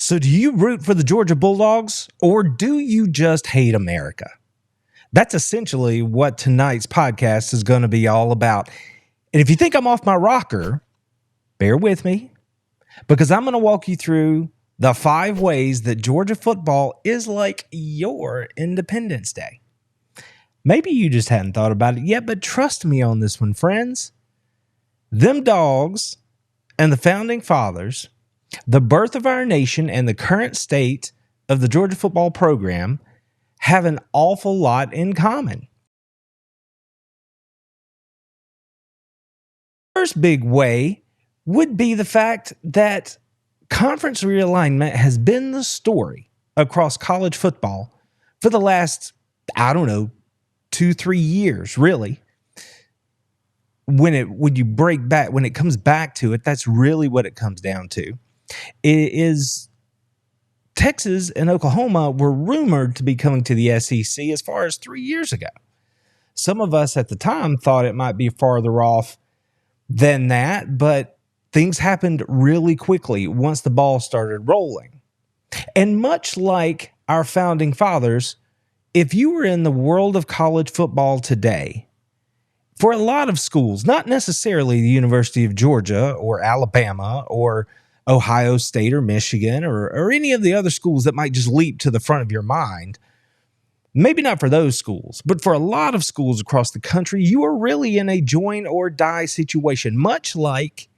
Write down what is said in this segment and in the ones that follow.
So do you root for the Georgia Bulldogs or do you just hate America? That's essentially what tonight's podcast is going to be all about. And if you think I'm off my rocker, bear with me because I'm going to walk you through the 5 ways that Georgia football is like your Independence Day. Maybe you just hadn't thought about it yet, but trust me on this one, friends. Them dogs and the founding fathers, the birth of our nation, and the current state of the Georgia football program have an awful lot in common. First big way would be the fact that conference realignment has been the story across college football for the last, 2-3 years, really. When it comes back to it, that's really what it comes down to. It is Texas and Oklahoma were rumored to be coming to the SEC as far as 3 years ago. Some of us at the time thought it might be farther off than that, but things happened really quickly once the ball started rolling. And much like our founding fathers, if you were in the world of college football today, for a lot of schools, not necessarily the University of Georgia or Alabama or Ohio State or Michigan or any of the other schools that might just leap to the front of your mind, maybe not for those schools, but for a lot of schools across the country, you are really in a join or die situation, much like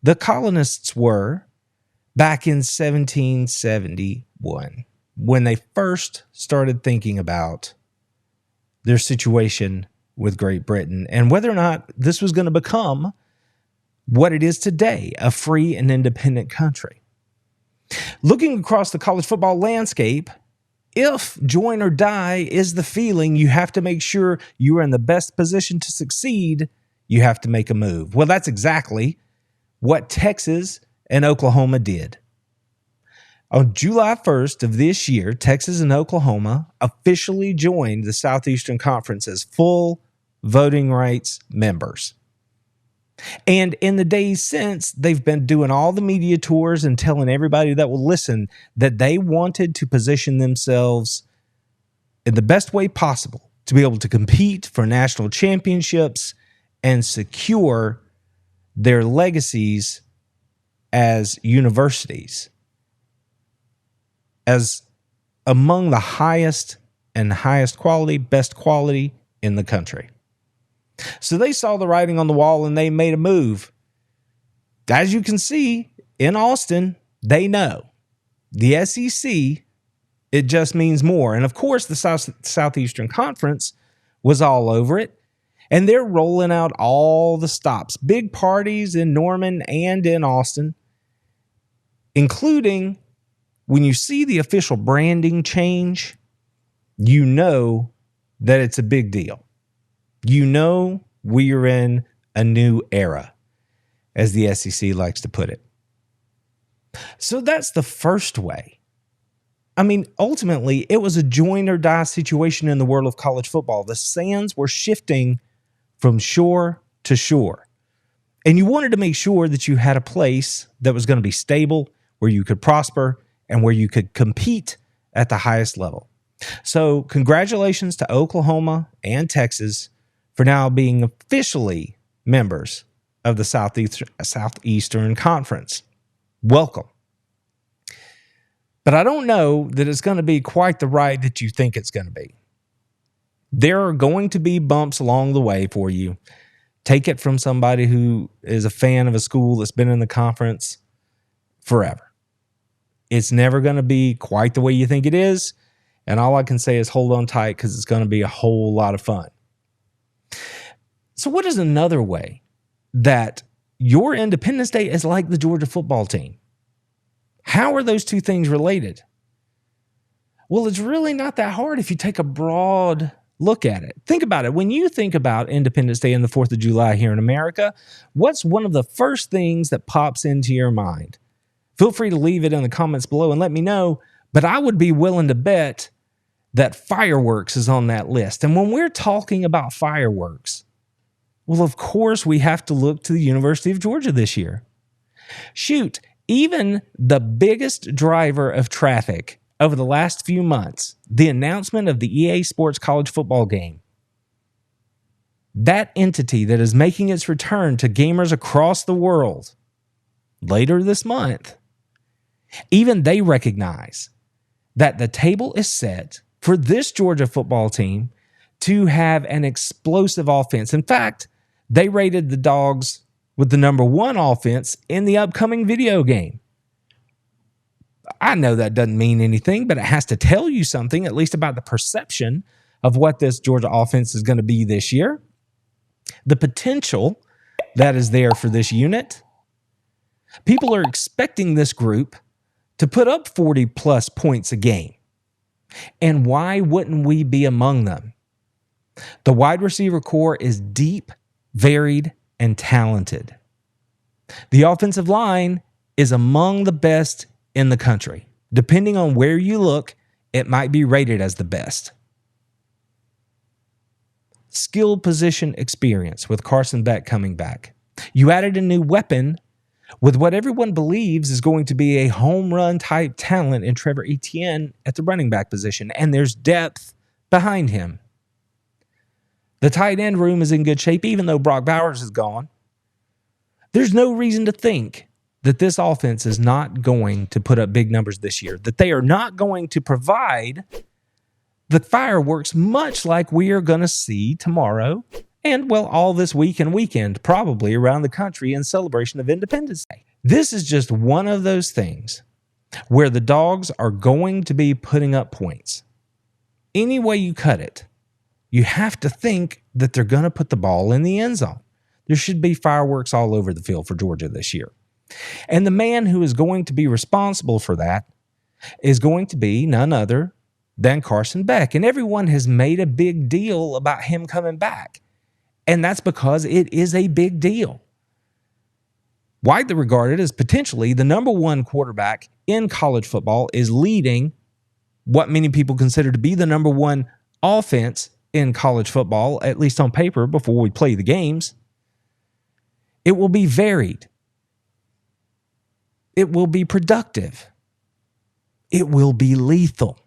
the colonists were back in 1771 when they first started thinking about their situation with Great Britain and whether or not this was going to become what it is today, a free and independent country. Looking across the college football landscape, if join or die is the feeling, you have to make sure you are in the best position to succeed, you have to make a move. Well, that's exactly what Texas and Oklahoma did. On July 1st of this year, Texas and Oklahoma officially joined the Southeastern Conference as full voting rights members. And in the days since, they've been doing all the media tours and telling everybody that will listen that they wanted to position themselves in the best way possible to be able to compete for national championships and secure their legacies as universities, as among the highest quality, best quality in the country. So they saw the writing on the wall and they made a move. As you can see, in Austin, they know. The SEC, it just means more. And of course, the Southeastern Conference was all over it. And they're rolling out all the stops. Big parties in Norman and in Austin, including when you see the official branding change, you know that it's a big deal. You know we are in a new era, as the SEC likes to put it. So that's the first way. I mean, ultimately, it was a join or die situation in the world of college football. The sands were shifting from shore to shore. And you wanted to make sure that you had a place that was going to be stable, where you could prosper, and where you could compete at the highest level. So congratulations to Oklahoma and Texas for now being officially members of the Southeastern Conference. Welcome. But I don't know that it's going to be quite the ride that you think it's going to be. There are going to be bumps along the way for you. Take it from somebody who is a fan of a school that's been in the conference forever. It's never going to be quite the way you think it is. And all I can say is hold on tight because it's going to be a whole lot of fun. So what is another way that your Independence Day is like the Georgia football team? How are those two things related? Well, it's really not that hard if you take a broad look at it. Think about it. When you think about Independence Day and the 4th of July here in America, what's one of the first things that pops into your mind? Feel free to leave it in the comments below and let me know, but I would be willing to bet that fireworks is on that list. And when we're talking about fireworks, well, of course, we have to look to the University of Georgia this year. Shoot, Even the biggest driver of traffic over the last few months, the announcement of the EA Sports college football game, that entity that is making its return to gamers across the world later this month, even they recognize that the table is set for this Georgia football team to have an explosive offense. In fact, they rated the Dogs with the number 1 offense in the upcoming video game. I know that doesn't mean anything, but it has to tell you something, at least about the perception of what this Georgia offense is going to be this year. The potential that is there for this unit. People are expecting this group to put up 40 plus points a game. And why wouldn't we be among them? The wide receiver core is deep, varied, and talented. The offensive line is among the best in the country. Depending on where you look, it might be rated as the best. Skill position experience with Carson Beck coming back. You added a new weapon with what everyone believes is going to be a home run type talent in Trevor Etienne at the running back position, and there's depth behind him. The tight end room is in good shape, even though Brock Bowers is gone. There's no reason to think that this offense is not going to put up big numbers this year, that they are not going to provide the fireworks much like we are going to see tomorrow and, well, all this week and weekend, probably around the country in celebration of Independence Day. This is just one of those things where the Dogs are going to be putting up points. Any way you cut it, you have to think that they're going to put the ball in the end zone. There should be fireworks all over the field for Georgia this year. And the man who is going to be responsible for that is going to be none other than Carson Beck. And everyone has made a big deal about him coming back. And that's because it is a big deal. Widely regarded as potentially the number 1 quarterback in college football, is leading what many people consider to be the number 1 offense in college football, at least on paper, before we play the games. It will be varied. It will be productive. It will be lethal.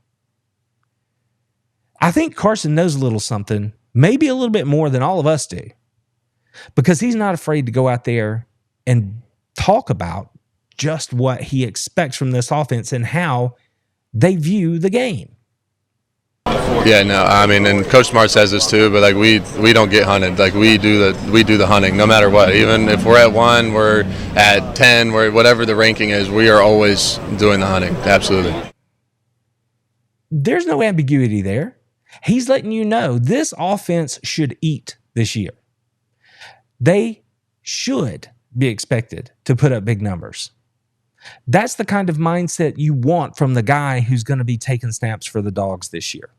I think Carson knows a little something, maybe a little bit more than all of us do, because he's not afraid to go out there and talk about just what he expects from this offense and how they view the game. Yeah, no, I mean, and Coach Smart says this too, but like we don't get hunted. Like we do the hunting no matter what. Even if we're at 1, we're at 10, we're whatever the ranking is, we are always doing the hunting. Absolutely. There's no ambiguity there. He's letting you know this offense should eat this year. They should be expected to put up big numbers. That's the kind of mindset you want from the guy who's going to be taking snaps for the Dogs this year.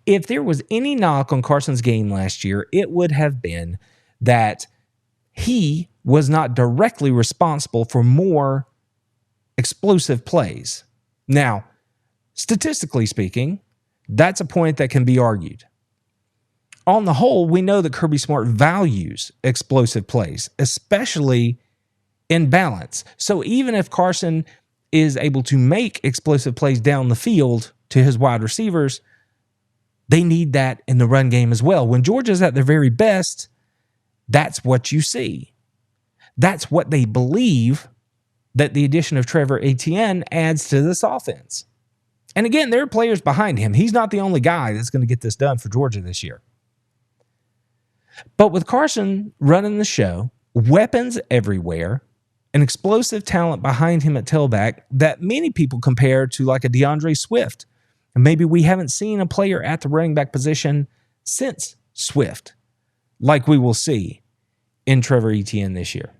If there was any knock on Carson's game last year, it would have been that he was not directly responsible for more explosive plays. Now, statistically speaking, that's a point that can be argued. On the whole, we know that Kirby Smart values explosive plays, especially in balance. So even if Carson is able to make explosive plays down the field to his wide receivers, they need that in the run game as well. When Georgia's at their very best, that's what you see. That's what they believe that the addition of Trevor Etienne adds to this offense. And again, there are players behind him. He's not the only guy that's going to get this done for Georgia this year. But with Carson running the show, weapons everywhere, an explosive talent behind him at tailback that many people compare to like a DeAndre Swift. And maybe we haven't seen a player at the running back position since Swift, like we will see in Trevor Etienne this year.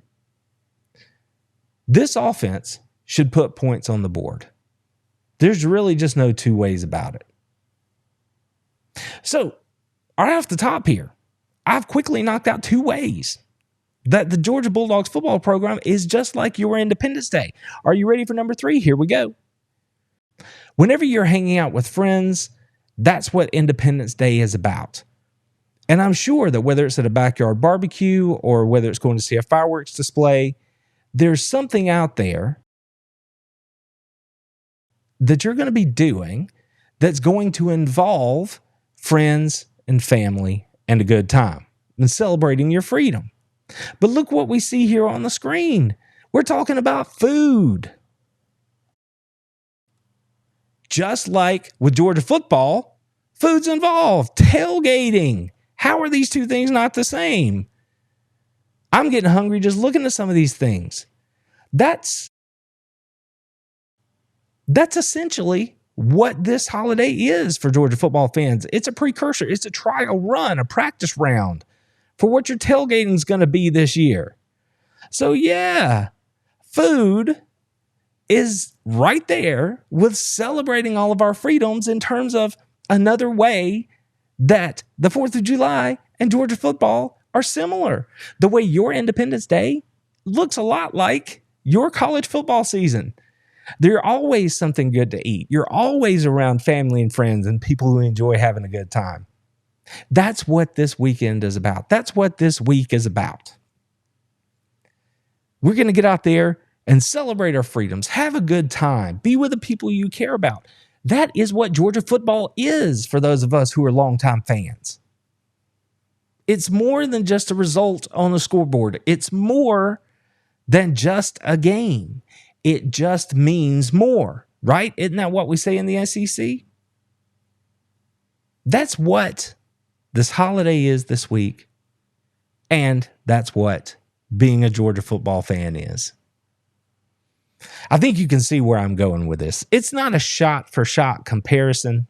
This offense should put points on the board. There's really just no two ways about it. So, right off the top here, I've quickly knocked out 2 ways that the Georgia Bulldogs football program is just like your Independence Day. Are you ready for number 3? Here we go. Whenever you're hanging out with friends, that's what Independence Day is about. And I'm sure that whether it's at a backyard barbecue or whether it's going to see a fireworks display, there's something out there that you're going to be doing that's going to involve friends and family and a good time and celebrating your freedom. But look what we see here on the screen. We're talking about food. Just like with Georgia football, food's involved. Tailgating. How are these two things not the same? I'm getting hungry just looking at some of these things. That's essentially what this holiday is for Georgia football fans. It's a precursor. It's a trial run, a practice round for what your tailgating is going to be this year. So yeah, food is right there with celebrating all of our freedoms in terms of another way that the 4th of July and Georgia football are similar. The way your Independence Day looks a lot like your college football season. There's always something good to eat. You're always around family and friends and people who enjoy having a good time. That's what this weekend is about. That's what this week is about. We're going to get out there and celebrate our freedoms. Have a good time. Be with the people you care about. That is what Georgia football is for those of us who are longtime fans. It's more than just a result on the scoreboard. It's more than just a game. It just means more, right? Isn't that what we say in the SEC? That's what this holiday is this week. And that's what being a Georgia football fan is. I think you can see where I'm going with this. It's not a shot-for-shot comparison,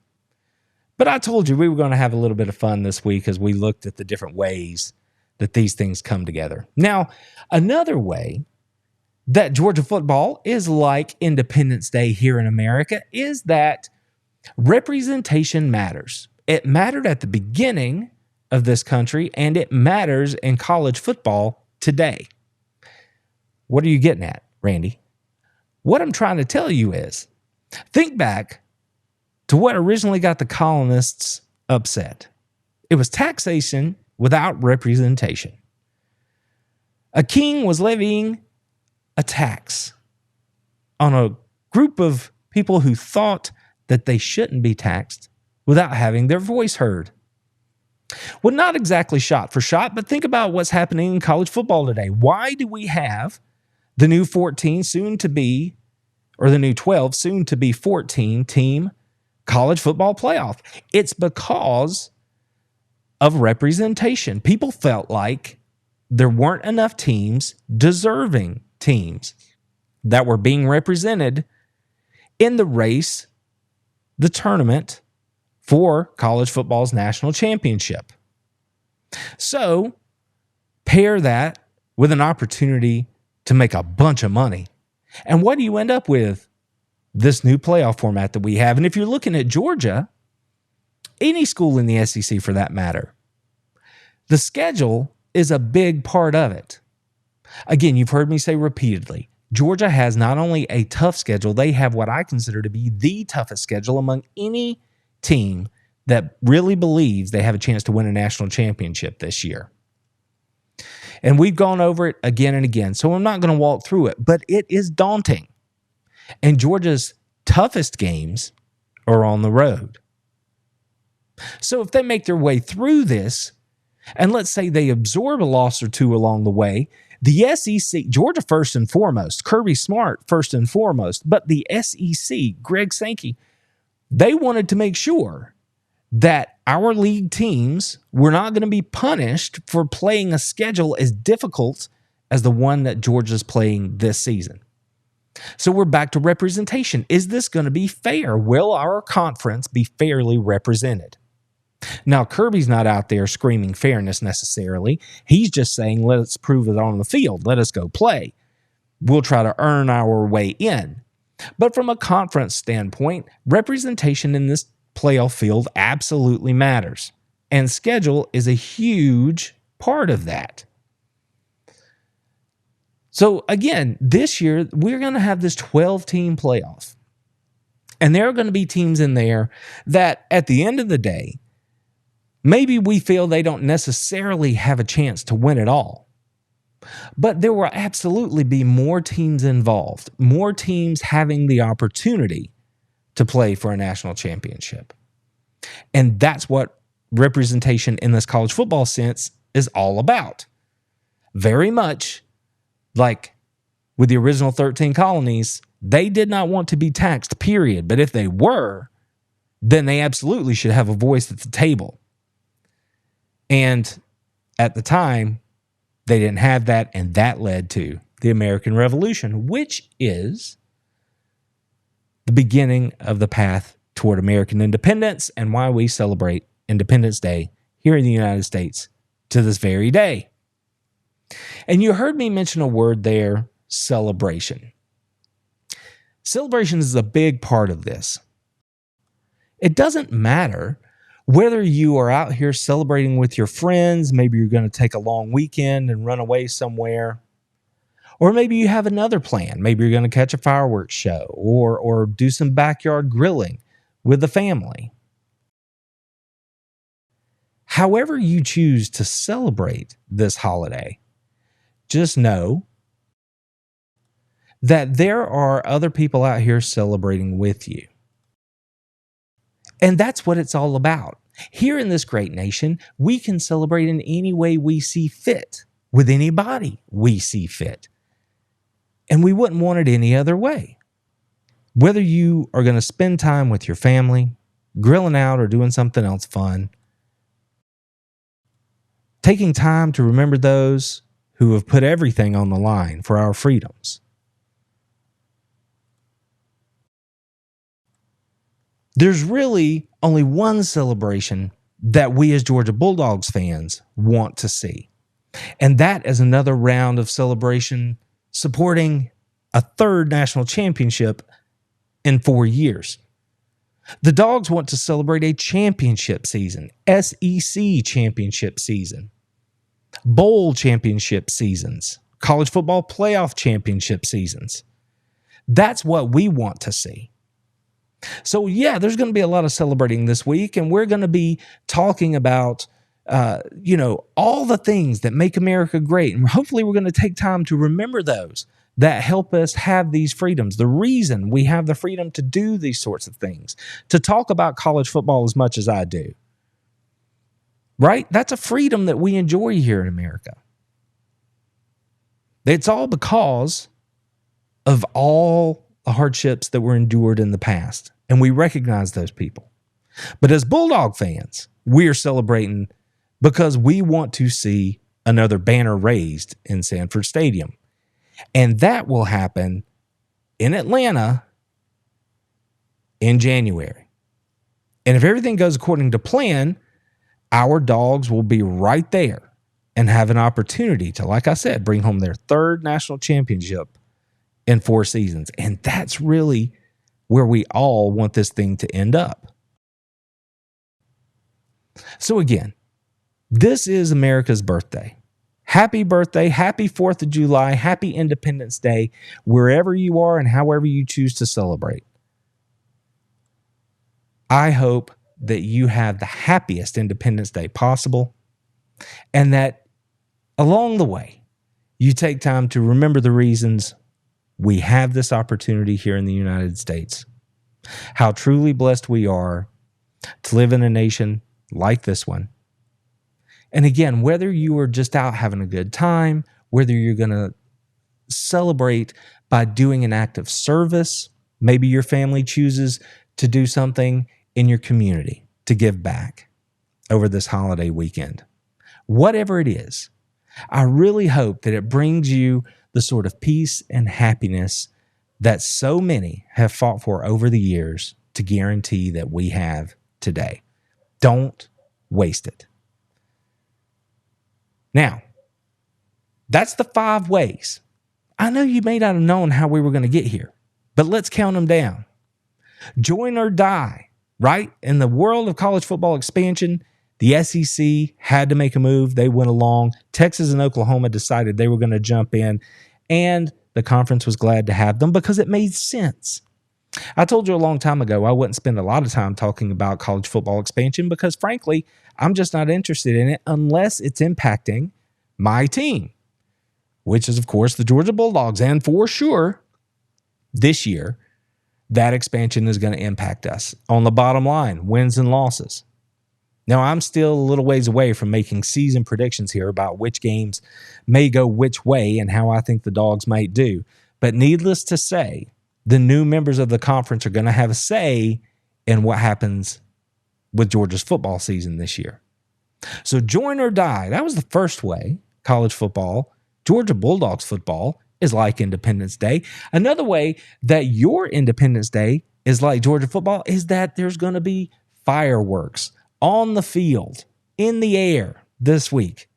but I told you we were going to have a little bit of fun this week as we looked at the different ways that these things come together. Now, another way that Georgia football is like Independence Day here in America is that representation matters. It mattered at the beginning of this country, and it matters in college football today. What are you getting at, Randy? What I'm trying to tell you is, think back to what originally got the colonists upset. It was taxation without representation. A king was levying a tax on a group of people who thought that they shouldn't be taxed without having their voice heard. Well, not exactly shot for shot, but think about what's happening in college football today. Why do we have the new 14 soon to be, or the new 12 soon to be 14 team college football playoff? It's because of representation. People felt like there weren't enough teams, deserving teams, that were being represented in the race, the tournament for college football's national championship. So pair that with an opportunity to make a bunch of money. And what do you end up with? This new playoff format that we have. And if you're looking at Georgia, any school in the SEC for that matter, the schedule is a big part of it. Again, you've heard me say repeatedly, Georgia has not only a tough schedule, they have what I consider to be the toughest schedule among any team that really believes they have a chance to win a national championship this year. And we've gone over it again and again, so I'm not going to walk through it, but it is daunting. And Georgia's toughest games are on the road. So if they make their way through this, and let's say they absorb a loss or two along the way, the SEC, Georgia first and foremost, Kirby Smart first and foremost, but the SEC, Greg Sankey, they wanted to make sure that our league teams were not going to be punished for playing a schedule as difficult as the one that Georgia's playing this season. So we're back to representation. Is this going to be fair? Will our conference be fairly represented? Now, Kirby's not out there screaming fairness necessarily. He's just saying, let's prove it on the field. Let us go play. We'll try to earn our way in. But from a conference standpoint, representation in this playoff field absolutely matters. And schedule is a huge part of that. So again, this year, we're going to have this 12-team playoff. And there are going to be teams in there that at the end of the day, maybe we feel they don't necessarily have a chance to win it all. But there will absolutely be more teams involved, more teams having the opportunity to play for a national championship. And that's what representation in this college football sense is all about. Very much like with the original 13 colonies, they did not want to be taxed, period. But if they were, then they absolutely should have a voice at the table. And at the time, they didn't have that, and that led to the American Revolution, which is the beginning of the path toward American independence and why we celebrate Independence Day here in the United States to this very day. And you heard me mention a word there, celebration. Celebration is a big part of this. It doesn't matter whether you are out here celebrating with your friends, maybe you're going to take a long weekend and run away somewhere, or maybe you have another plan. Maybe you're going to catch a fireworks show or do some backyard grilling with the family. However you choose to celebrate this holiday, just know that there are other people out here celebrating with you. And that's what it's all about. Here in this great nation, we can celebrate in any way we see fit, with anybody we see fit. And we wouldn't want it any other way. Whether you are going to spend time with your family, grilling out, or doing something else fun, taking time to remember those who have put everything on the line for our freedoms. There's really only one celebration that we as Georgia Bulldogs fans want to see. And that is another round of celebration supporting a third national championship in 4 years. The Dogs want to celebrate a championship season, SEC championship season, bowl championship seasons, college football playoff championship seasons. That's what we want to see. So yeah, there's going to be a lot of celebrating this week, and we're going to be talking about, all the things that make America great. And hopefully we're going to take time to remember those that help us have these freedoms. The reason we have the freedom to do these sorts of things, to talk about college football as much as I do, right? That's a freedom that we enjoy here in America. It's all because of all the hardships that were endured in the past, and we recognize those people. But as Bulldog fans, we are celebrating because we want to see another banner raised in Sanford Stadium, and that will happen in Atlanta in January. And if everything goes according to plan, our Dogs will be right there and have an opportunity to, like I said, bring home their third national championship in 4 seasons. And that's really where we all want this thing to end up. So again, this is America's birthday. Happy birthday, happy 4th of July, happy Independence Day, wherever you are and however you choose to celebrate. I hope that you have the happiest Independence Day possible, and that along the way, you take time to remember the reasons we have this opportunity here in the United States, how truly blessed we are to live in a nation like this one. And again, whether you are just out having a good time, whether you're going to celebrate by doing an act of service, maybe your family chooses to do something in your community to give back over this holiday weekend. Whatever it is, I really hope that it brings you the sort of peace and happiness that so many have fought for over the years to guarantee that we have today. Don't waste it. Now, that's the 5 ways. I know you may not have known how we were going to get here, but let's count them down. Join or die, right? In the world of college football expansion, the SEC had to make a move. They went along. Texas and Oklahoma decided they were going to jump in, and the conference was glad to have them because it made sense. I told you a long time ago I wouldn't spend a lot of time talking about college football expansion because, frankly, I'm just not interested in it unless it's impacting my team. which is, of course, the Georgia Bulldogs. And for sure, this year, that expansion is going to impact us on the bottom line, wins and losses. Now, I'm still a little ways away from making season predictions here about which games may go which way and how I think the Dogs might do. But needless to say, the new members of the conference are going to have a say in what happens with Georgia's football season this year. So join or die. That was the first way college football, Georgia Bulldogs football, is like Independence Day. Another way that your Independence Day is like Georgia football is that there's going to be fireworks on the field, in the air this week.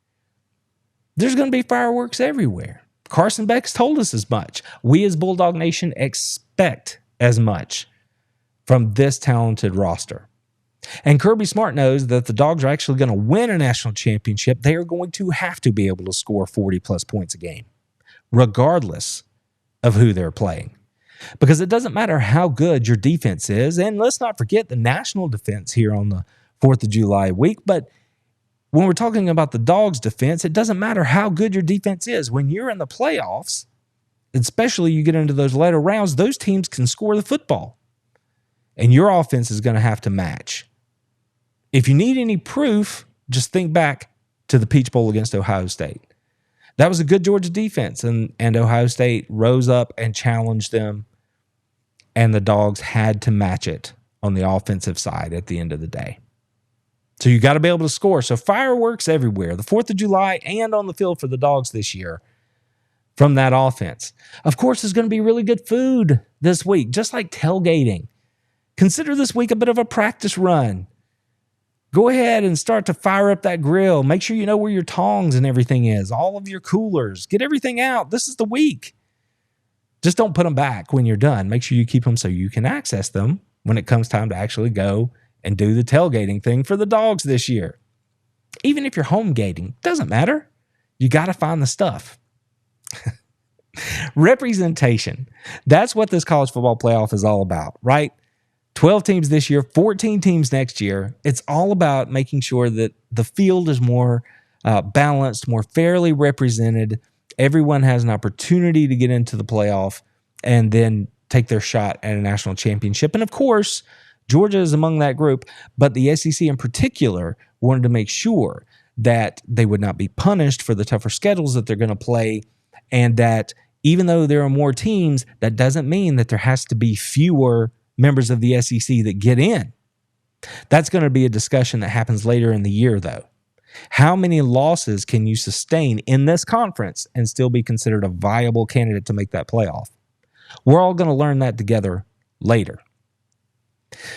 There's going to be fireworks everywhere. Carson Beck's told us as much. We as Bulldog Nation expect as much from this talented roster. And Kirby Smart knows that the Dogs are actually going to win a national championship. They are going to have to be able to score 40-plus points a game, regardless of who they're playing. Because it doesn't matter how good your defense is, and let's not forget the national defense here on the 4th of July week, but when we're talking about the Dogs defense, it doesn't matter how good your defense is. When you're in the playoffs, especially you get into those later rounds, those teams can score the football, and your offense is going to have to match. If you need any proof, just think back to the Peach Bowl against Ohio State. That was a good Georgia defense, and Ohio State rose up and challenged them, and the Dogs had to match it on the offensive side at the end of the day. So you got to be able to score. So fireworks everywhere, the 4th of July and on the field for the Dogs this year from that offense. Of course, there's going to be really good food this week, just like tailgating. Consider this week a bit of a practice run. Go ahead and start to fire up that grill. Make sure you know where your tongs and everything is, all of your coolers. Get everything out. This is the week. Just don't put them back when you're done. Make sure you keep them so you can access them when it comes time to actually go and do the tailgating thing for the Dogs this year. Even if you're home gating, doesn't matter. You got to find the stuff. Representation. That's what this college football playoff is all about, right? 12 teams this year, 14 teams next year. It's all about making sure that the field is more balanced, more fairly represented. Everyone has an opportunity to get into the playoff and then take their shot at a national championship. And of course, Georgia is among that group, but the SEC in particular wanted to make sure that they would not be punished for the tougher schedules that they're going to play, and that even though there are more teams, that doesn't mean that there has to be fewer members of the SEC that get in. That's going to be a discussion that happens later in the year, though. How many losses can you sustain in this conference and still be considered a viable candidate to make that playoff? We're all going to learn that together later.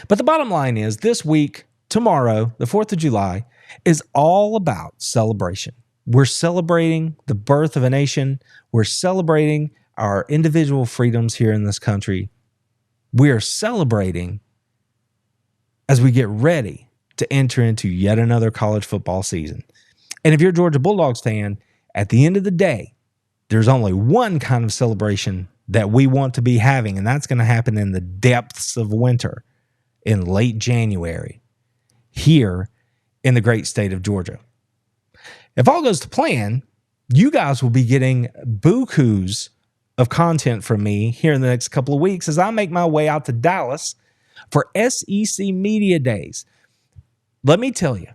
But the bottom line is this week, tomorrow, the 4th of July, is all about celebration. We're celebrating the birth of a nation. We're celebrating our individual freedoms here in this country. We are celebrating as we get ready to enter into yet another college football season. And if you're a Georgia Bulldogs fan, at the end of the day, there's only one kind of celebration that we want to be having, and that's going to happen in the depths of winter in late January here in the great state of Georgia. If all goes to plan, you guys will be getting bukus of content from me here in the next couple of weeks as I make my way out to Dallas for SEC Media Days. Let me tell you,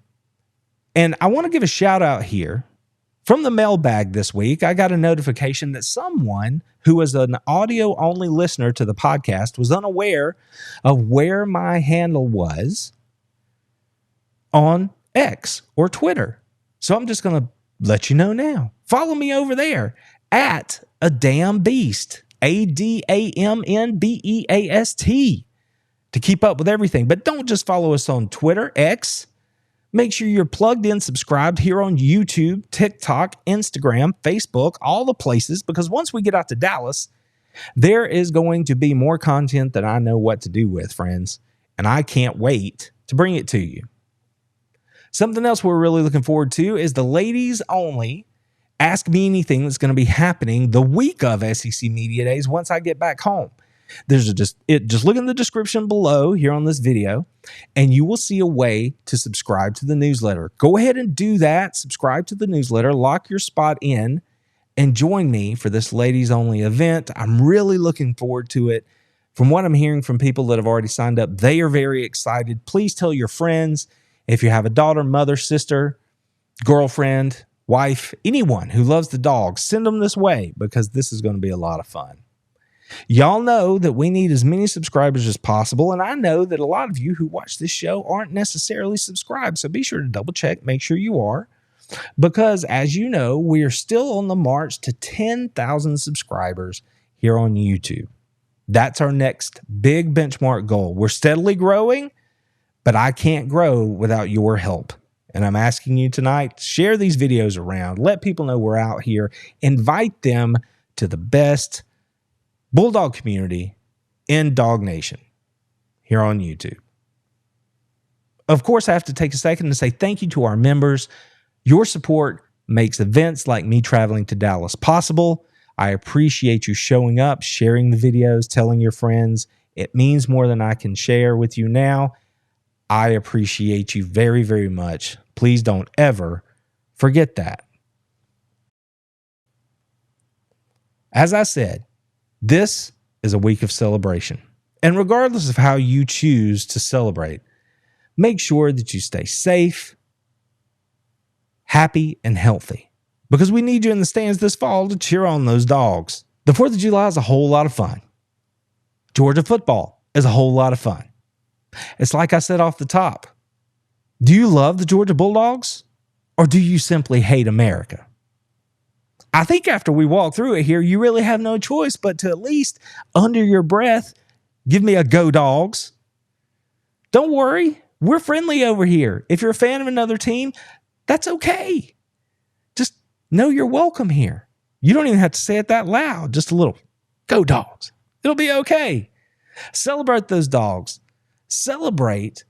and I want to give a shout out here. From the mailbag this week, I got a notification that someone who was an audio-only listener to the podcast was unaware of where my handle was on X or Twitter. So I'm just going to let you know now. Follow me over there at @ADamnBeast, ADAMNBEAST, to keep up with everything. But don't just follow us on Twitter, X. Make sure you're plugged in, subscribed here on YouTube, TikTok, Instagram, Facebook, all the places, because once we get out to Dallas, there is going to be more content that I know what to do with, friends, and I can't wait to bring it to you. Something else we're really looking forward to is the ladies only Ask Me Anything that's going to be happening the week of SEC Media Days once I get back home. Just look in the description below here on this video, and you will see a way to subscribe to the newsletter. Go ahead and do that. Subscribe to the newsletter. Lock your spot in and join me for this ladies only event. I'm really looking forward to it. From what I'm hearing from people that have already signed up, they are very excited. Please tell your friends. If you have a daughter, mother, sister, girlfriend, wife, anyone who loves the dogs, send them this way because this is going to be a lot of fun. Y'all know that we need as many subscribers as possible, and I know that a lot of you who watch this show aren't necessarily subscribed, so be sure to double check, make sure you are, because as you know, we are still on the march to 10,000 subscribers here on YouTube. That's our next big benchmark goal. We're steadily growing, but I can't grow without your help. And I'm asking you tonight, share these videos around, let people know we're out here, invite them to the best Bulldog community in Dog Nation here on YouTube. Of course, I have to take a second to say thank you to our members. Your support makes events like me traveling to Dallas possible. I appreciate you showing up, sharing the videos, telling your friends. It means more than I can share with you now. I appreciate you very, very much. Please don't ever forget that. As I said, this is a week of celebration. And regardless of how you choose to celebrate, make sure that you stay safe, happy, and healthy. Because we need you in the stands this fall to cheer on those dogs. The 4th of July is a whole lot of fun. Georgia football is a whole lot of fun. It's like I said off the top. Do you love the Georgia Bulldogs? Or do you simply hate America? I think after we walk through it here, you really have no choice but to at least, under your breath, give me a go Dogs. Don't worry. We're friendly over here. If you're a fan of another team, that's okay. Just know you're welcome here. You don't even have to say it that loud. Just a little go Dogs. It'll be okay. Celebrate those dogs. Celebrate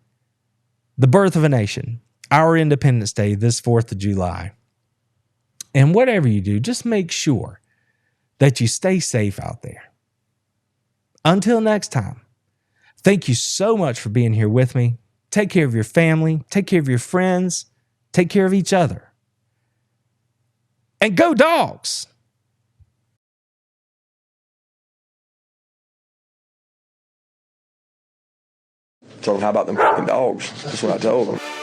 the birth of a nation, our Independence Day, this 4th of July. And whatever you do, just make sure that you stay safe out there. Until next time, thank you so much for being here with me. Take care of your family. Take care of your friends. Take care of each other. And go Dogs! Told them, how about them fucking dogs? That's what I told them.